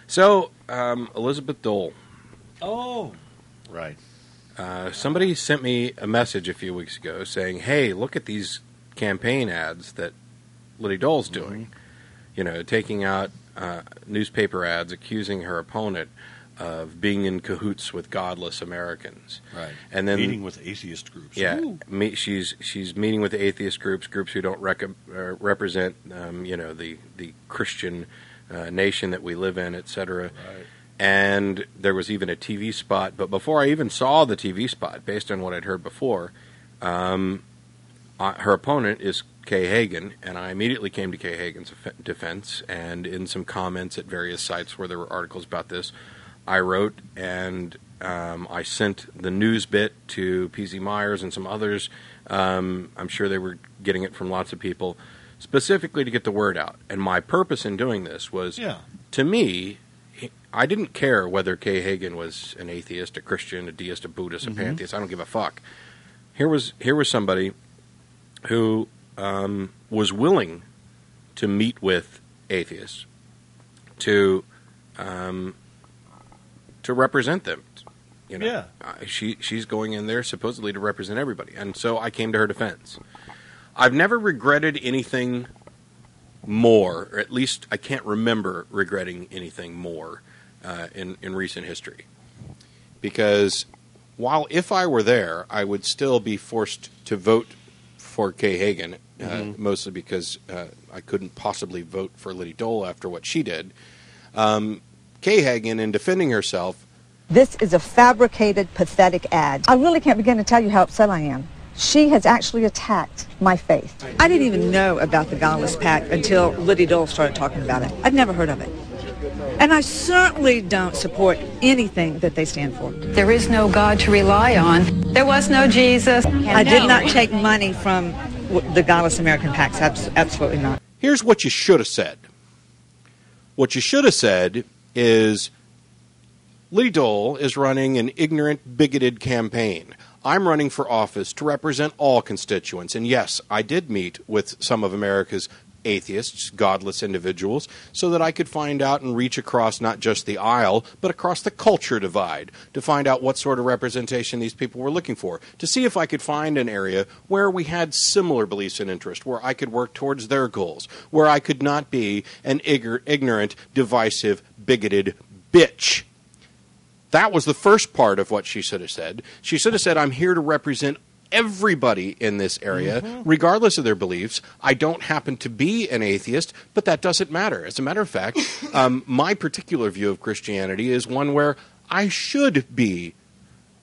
So, Elizabeth Dole. Oh, right. Somebody sent me a message a few weeks ago saying, hey, look at these campaign ads that Liddy Dole's doing. Mm-hmm. You know, taking out newspaper ads accusing her opponent of being in cahoots with Godless Americans. Right. And then meeting with atheist groups. Yeah. She's meeting with atheist groups who don't represent, the Christian nation that we live in, etc. Right. And there was even a TV spot. But before I even saw the TV spot, based on what I'd heard before, her opponent is Kay Hagan, and I immediately came to Kay Hagan's defense. And in some comments at various sites where there were articles about this, I wrote and I sent the news bit to PZ Myers and some others. I'm sure they were getting it from lots of people, specifically to get the word out. And my purpose in doing this was, to me, I didn't care whether Kay Hagan was an atheist, a Christian, a deist, a Buddhist, a pantheist. I don't give a fuck. Here was somebody who was willing to meet with atheists to represent them. You know, she's going in there supposedly to represent everybody, and so I came to her defense. I've never regretted anything more, or at least I can't remember regretting anything more in recent history. Because while if I were there, I would still be forced to vote for Kay Hagan, mostly because I couldn't possibly vote for Liddy Dole after what she did. Kay Hagan, in defending herself, this is a fabricated, pathetic ad. I really can't begin to tell you how upset I am. She has actually attacked my faith. I didn't even know about the Godless PAC until Liddy Dole started talking about it. I'd never heard of it. And I certainly don't support anything that they stand for. There is no God to rely on. There was no Jesus. I did not take money from the Godless American PACs. Absolutely not. Here's what you should have said. What you should have said is, Liddy Dole is running an ignorant, bigoted campaign. I'm running for office to represent all constituents. And yes, I did meet with some of America's atheists, godless individuals, so that I could find out and reach across not just the aisle, but across the culture divide, to find out what sort of representation these people were looking for, to see if I could find an area where we had similar beliefs and interests, where I could work towards their goals, where I could not be an ignorant, divisive, bigoted bitch. That was the first part of what she should have said. She should have said, I'm here to represent everybody in this area, regardless of their beliefs. I don't happen to be an atheist, but that doesn't matter. As a matter of fact, my particular view of Christianity is one where I should be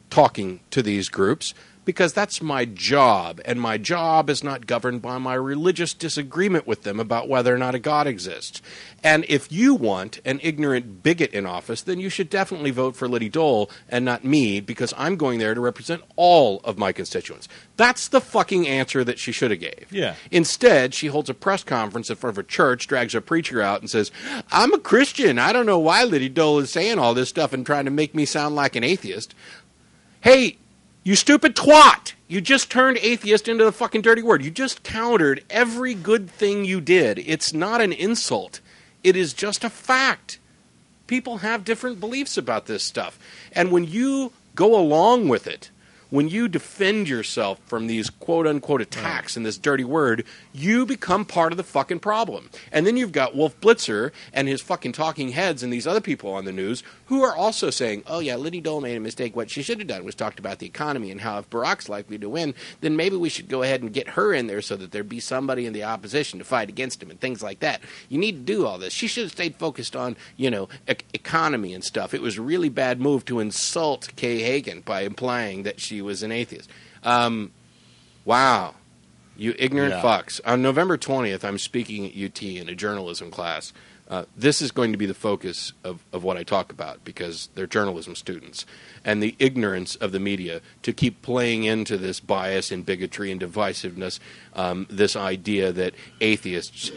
talking to these groups, because that's my job, and my job is not governed by my religious disagreement with them about whether or not a God exists. And if you want an ignorant bigot in office, then you should definitely vote for Liddy Dole and not me, because I'm going there to represent all of my constituents. That's the fucking answer that she should have gave. Yeah. Instead, she holds a press conference in front of a church, drags a preacher out, and says, I'm a Christian. I don't know why Liddy Dole is saying all this stuff and trying to make me sound like an atheist. Hey, you stupid twat! You just turned atheist into the fucking dirty word. You just countered every good thing you did. It's not an insult. It is just a fact. People have different beliefs about this stuff. And when you go along with it, when you defend yourself from these quote-unquote attacks and this dirty word, you become part of the fucking problem. And then you've got Wolf Blitzer and his fucking talking heads and these other people on the news who are also saying, oh yeah, Liddy Dole made a mistake. What she should have done was talked about the economy and how if Barack's likely to win, then maybe we should go ahead and get her in there so that there'd be somebody in the opposition to fight against him and things like that. You need to do all this. She should have stayed focused on, economy and stuff. It was a really bad move to insult Kay Hagan by implying that she was an atheist. Wow. You ignorant fucks. On November 20th, I'm speaking at UT in a journalism class. This is going to be the focus of what I talk about, because they're journalism students. And the ignorance of the media to keep playing into this bias and bigotry and divisiveness, this idea that atheists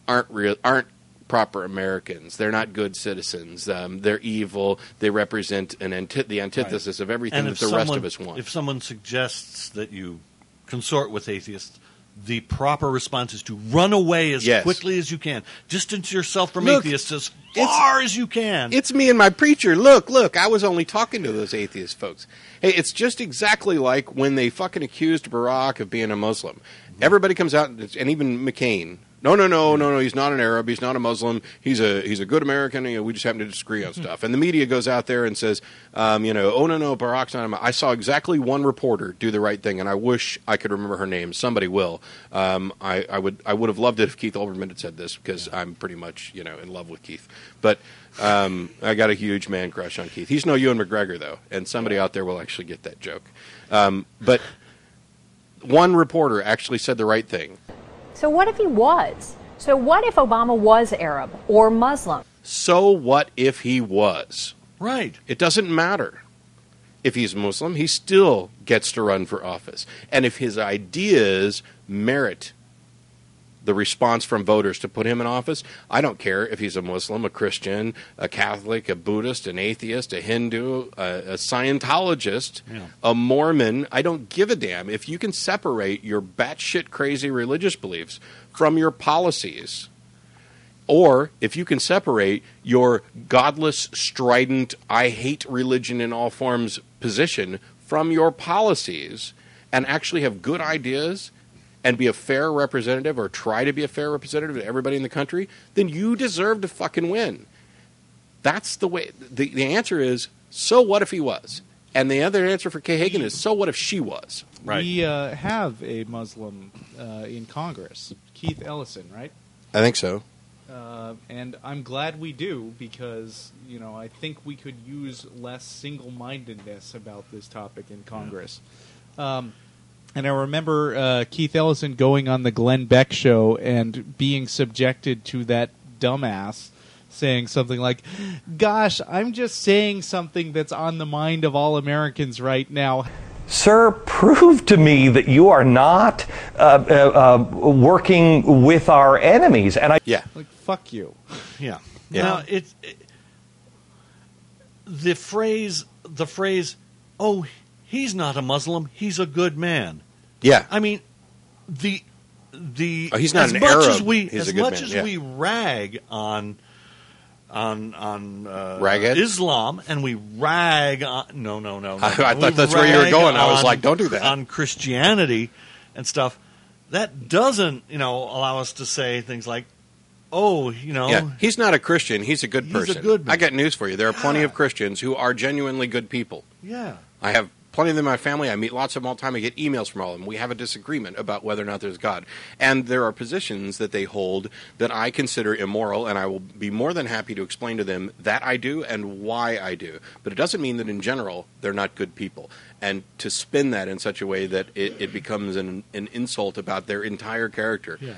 aren't proper Americans. They're not good citizens. They're evil. They represent the antithesis of everything that the rest of us want. If someone suggests that you consort with atheists, the proper response is to run away as quickly as you can. Distance yourself from atheists as far as you can. It's me and my preacher. Look, I was only talking to those atheist folks. Hey, it's just exactly like when they fucking accused Barack of being a Muslim. Everybody comes out, and even McCain. No, he's not an Arab. He's not a Muslim. He's a good American. We just happen to disagree on stuff. And the media goes out there and says, oh, no, Barack's not a I saw exactly one reporter do the right thing, and I wish I could remember her name. Somebody will. I would have loved it if Keith Olbermann had said this, because I'm pretty much, in love with Keith. But I got a huge man crush on Keith. He's no Ewan McGregor, though, and somebody out there will actually get that joke. But one reporter actually said the right thing. So what if he was? So what if Obama was Arab or Muslim? So what if he was? Right. It doesn't matter. If he's Muslim, he still gets to run for office. And if his ideas merit the response from voters to put him in office, I don't care if he's a Muslim, a Christian, a Catholic, a Buddhist, an atheist, a Hindu, a Scientologist, a Mormon. I don't give a damn. If you can separate your batshit crazy religious beliefs from your policies, or if you can separate your godless, strident, I hate religion in all forms position from your policies, and actually have good ideas and be a fair representative, or try to be a fair representative to everybody in the country, then you deserve to fucking win. That's the way. The answer is, so what if he was? And the other answer for Kay Hagan is, so what if she was? Right. We have a Muslim in Congress, Keith Ellison, right? I think so. And I'm glad we do, because, I think we could use less single-mindedness about this topic in Congress. And I remember Keith Ellison going on the Glenn Beck show and being subjected to that dumbass saying something like, gosh, I'm just saying something that's on the mind of all Americans right now. Sir, prove to me that you are not working with our enemies. And fuck you. Yeah. Now, the phrase, oh, he's not a Muslim, he's a good man. Yeah. I mean, he's not an Arab. As much as we rag on Raghead? Islam, and we rag on no. I thought that's where you were going. I was like, don't do that. On Christianity and stuff, that doesn't allow us to say things like, oh, he's not a Christian. He's a good person. He's a good man. I got news for you. There are plenty of Christians who are genuinely good people. Yeah. I have plenty of them in my family. I meet lots of them all the time. I get emails from all of them. We have a disagreement about whether or not there's God. And there are positions that they hold that I consider immoral, and I will be more than happy to explain to them that I do and why I do. But it doesn't mean that in general they're not good people. And to spin that in such a way that it becomes an insult about their entire character. Yeah.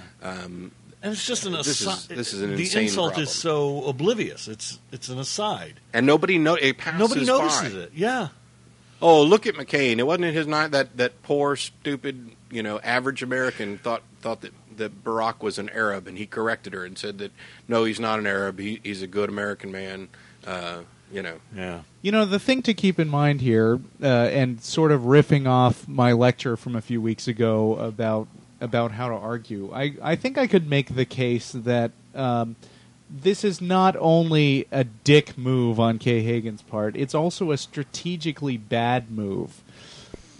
And it's just an aside. This is an the insane insult problem. is so oblivious. It's an aside. And nobody it passes Nobody notices by. it. Yeah. Oh, look at McCain. It wasn't his night that poor, stupid, average American thought that Barack was an Arab, and he corrected her and said that, no, he's not an Arab. He's a good American man. Yeah. The thing to keep in mind here, and sort of riffing off my lecture from a few weeks ago about how to argue, I think I could make the case that this is not only a dick move on Kay Hagan's part, it's also a strategically bad move.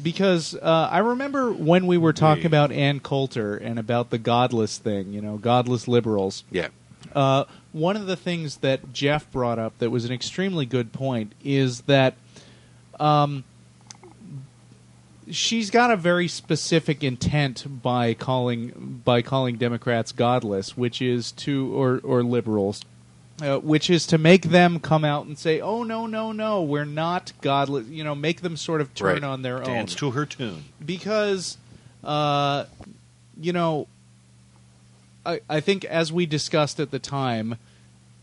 Because I remember when we were talking about Ann Coulter and about the godless thing, godless liberals. Yeah. One of the things that Jeff brought up that was an extremely good point is that she's got a very specific intent by calling Democrats godless, which is or liberals, which is to make them come out and say, "Oh no, we're not godless." Make them sort of turn on their own. Dance to her tune. Because, I think as we discussed at the time,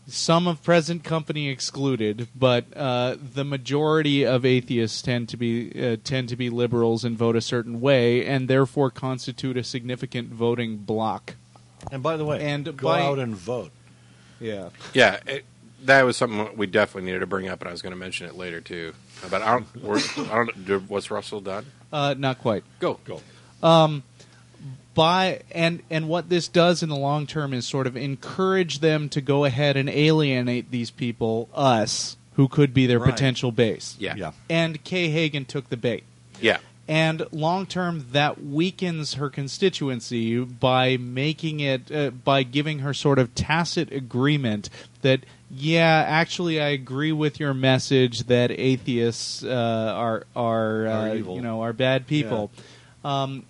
some of present company excluded, but the majority of atheists tend to be liberals and vote a certain way, and therefore constitute a significant voting bloc. And by the way, go out and vote. Yeah. Yeah, that was something we definitely needed to bring up, and I was going to mention it later too. But was Russell done? Not quite. Go. and what this does in the long term is sort of encourage them to go ahead and alienate these people, us, who could be their potential base. Yeah. And Kay Hagan took the bait. Yeah. And long term, that weakens her constituency by making it, by giving her sort of tacit agreement that, yeah, actually, I agree with your message that atheists are evil. Are bad people, and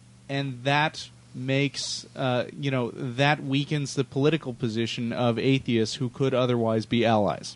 that makes that weakens the political position of atheists who could otherwise be allies.